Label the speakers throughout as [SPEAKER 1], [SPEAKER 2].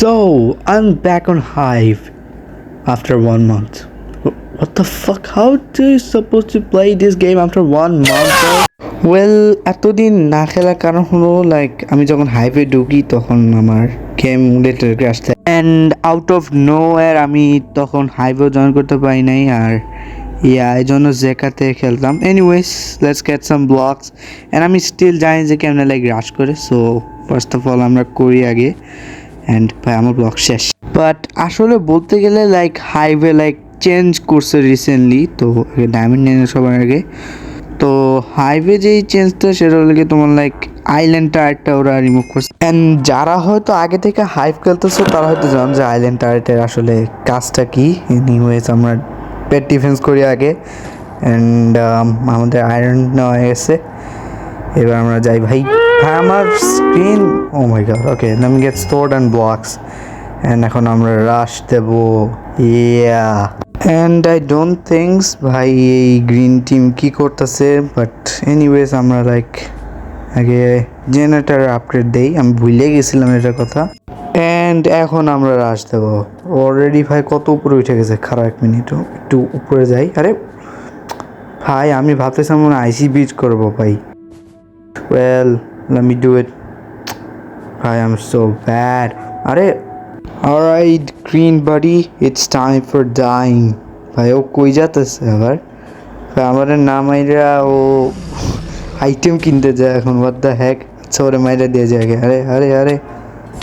[SPEAKER 1] So, I'm back on Hive after 1 month. What the fuck? How do you supposed to play this game after 1 month? Well, এতদিন না খেলার কারণ হলো আমি যখন হাইভে ঢুকি তখন আমার গেম লিটার ক্র্যাশ দেয় অ্যান্ড আউট অফ নোওয়্যার আমি তখন হাইভেও জয়েন করতে পারি নাই আর এই জন্য জেকাতে খেলতাম। Anyways let's get some blocks and আমি স্টিল জানি যে কেমন রাশ করে। সো ফার্স্ট অফ অল আমরা করি আগে অ্যান্ড ভাই আমার ব্লক শেষ। বাট আসলে বলতে গেলে হাইভে চেঞ্জ করছে রিসেন্টলি, তো ডায়মন্ড নিয়ে সবার আগে। তো হাইভে যেই চেঞ্জটা সেটা হলো তোমার আইল্যান্ড টায়ারটা ওরা রিমুভ করছে। অ্যান্ড যারা হয়তো আগে থেকে হাইভ খেলতেছে তারা হয়তো জানো যে আইল্যান্ড টায়ারটার আসলে কাজটা কি। এনিওয়েজ আমরা পেট ডিফেন্স করি আগে অ্যান্ড আমাদের আয়রন নেওয়া হয়ে গেছে। এবার আমরা যাই ভাই। হ্যাঁ আমার screen oh my god. Okay let me get sword and blocks and এখন আমরা রাশ দেব। Yeah and I don't thinks ভাই এই গ্রিন টিম কি করতেছে, বাট এনিওয়েজ আমরা আগে জেনারেটার আপগ্রেড দেই। আমি ভুলে গেছিলাম এটার কথা। অ্যান্ড এখন আমরা রাশ দেবো। অলরেডি ভাই কত উপরে উঠে গেছে। খারাপ এক মিনিট একটু উপরে যাই। আরে ভাই আমি ভাবতেছিলাম মনে আইসি বিচ করবো ভাই। Well let me do it ভাই। I am so bad. আরে alright green buddy it's time for dying. ভাই ও কই যাতেছে আবার? ভাই আমাদের না মাইরা ও আইটেম কিনতে যায় এখন। What the heck. আচ্ছা ওরে মাইরা দিয়ে যায়। আরে আরে আরে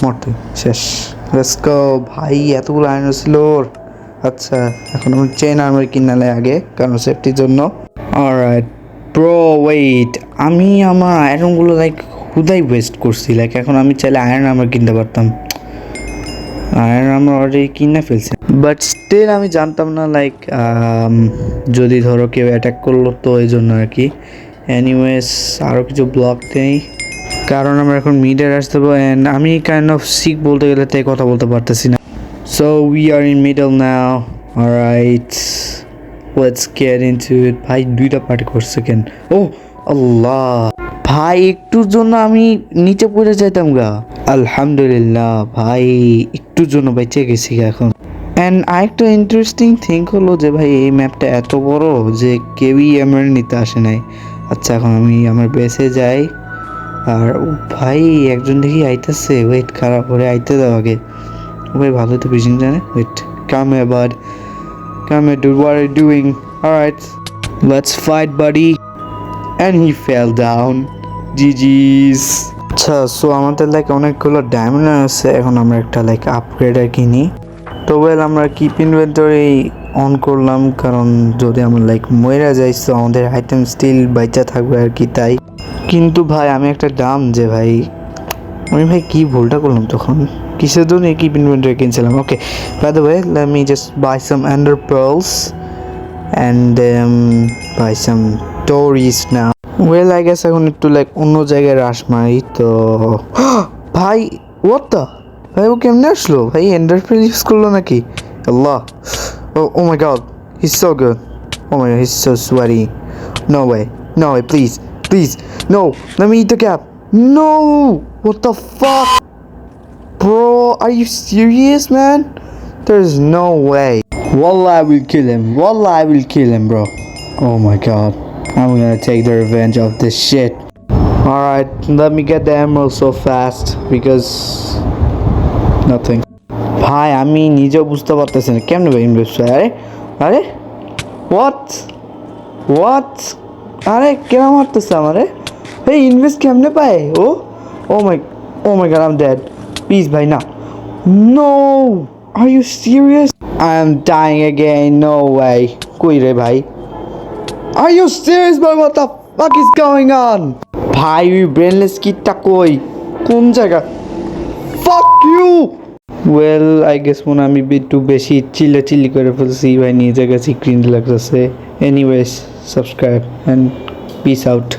[SPEAKER 1] মরতে শেষ। লেটস গো ভাই। এতগুলো আয়রন ছিল ওর। আচ্ছা এখন আমি চেন আর্মার কিনালে আগে কারণ সেফটির জন্য। অলরাইট ব্রো ওয়েট, আমি আমার আয়রনগুলো হুদাই ওয়েস্ট করছি। এখন আমি চাইলে আয়রন আর্মার কিনতে পারতাম। আয়রন আর্মার অলরেডি কিনে ফেলছি, বাট স্টিল আমি জানতাম না যদি ধরো কেউ অ্যাটাক করলো তো এই জন্য আর কি। এনিওয়েজ আরও কিছু ব্লক নেই কারণ আমরা এখন মিডে আসতে পারবো। অ্যান্ড আমি কাইন্ড অফ সিক বলতে গেলে তাই কথা বলতে পারতেছি না। So we are in middle now. Alright let's get into ইট। ভাই দুইটা পার্টি করছে কেন? ও আল্লাহ ভাই একটুর জন্য আমি নিচে পড়ে যাইতাম গা। আলহামদুলিল্লাহ ভাই একটুর জন্য বেঁচে গেছি এখন। অ্যান্ড আরেকটা ইন্টারেস্টিং থিং হলো যে ভাই এই ম্যাপটা এত বড় যে কেউই আমার নিতে আসে নাই। আচ্ছা এখন আমি আমার বেসে যাই। আর ভাই একজন দেখি আইতেছে। ওয়েট খারাপ করে আইতে দাও আগে। ভাই ভালো তো বিজিং জানে। Wait come here bud, come here dude, what are you doing? Alright let's fight buddy. And he fell down. জিজিস। আচ্ছা সো আমাদের অনেকগুলো ডায়মন্ড আছে। এখন আমরা একটা আপগ্রেডার কিনি। তো ওয়েল আমরা কিপ ইনভেন্টরি অন করলাম কারণ যদি আমরা মইরা যাই তো আমাদের আইটেম স্টিল বাইচা থাকবে আর কি তাই। কিন্তু ভাই আমি একটা দাম যে ভাই আমি ভাই কি ভুলটা করলাম তখন। কিসের জন্য কিপ ইনভেন্টরি কিনছিলাম? Okay by the way let me just buy some ender pearls and buy some torches now. Well I guess এখন একটু অন্য জায়গায় রাশ মারি। তো ভাই হোয়াট দ্য ভাই ও কেমনে আসলো? ভাই এন্ডার পেল ইউজ করলো নাকি? আল্লাহ oh my god he is so good. Oh my god he is so sorry. No way no way please please no let me eat the cap. No what the fuck bro, are you serious man? There's no way. Wallah I will kill him. Wallah I will kill him bro. Oh my god, I'm gonna take the revenge of this shit. Alright, let me get the emerald so fast because nothing. ভাই আমি নিজেও বুঝতে পারতেছি না কেমনে ভাই invest হয়। আরে আরে হোয়াট আরে কেন মারতেছে আমারে? ভাই ইনভেস্ট কেমনে পায় ও? Oh my god I am dead. Please ভাই না। No are you serious? I am dying again. No way. কই রে ভাই? আর ইউ সিরিয়াস ভাই? What the fuck is going on? ভাই ওই ব্রেনলেস কিটটা কই? কোন জায়গা? Fuck you. Well I guess মনে আমি একটু বেশি চিল্লি করে ফেলছি ভাই। নিজের কাছে ক্রিঞ্জ লাগতেছে। Anyways subscribe and piece out.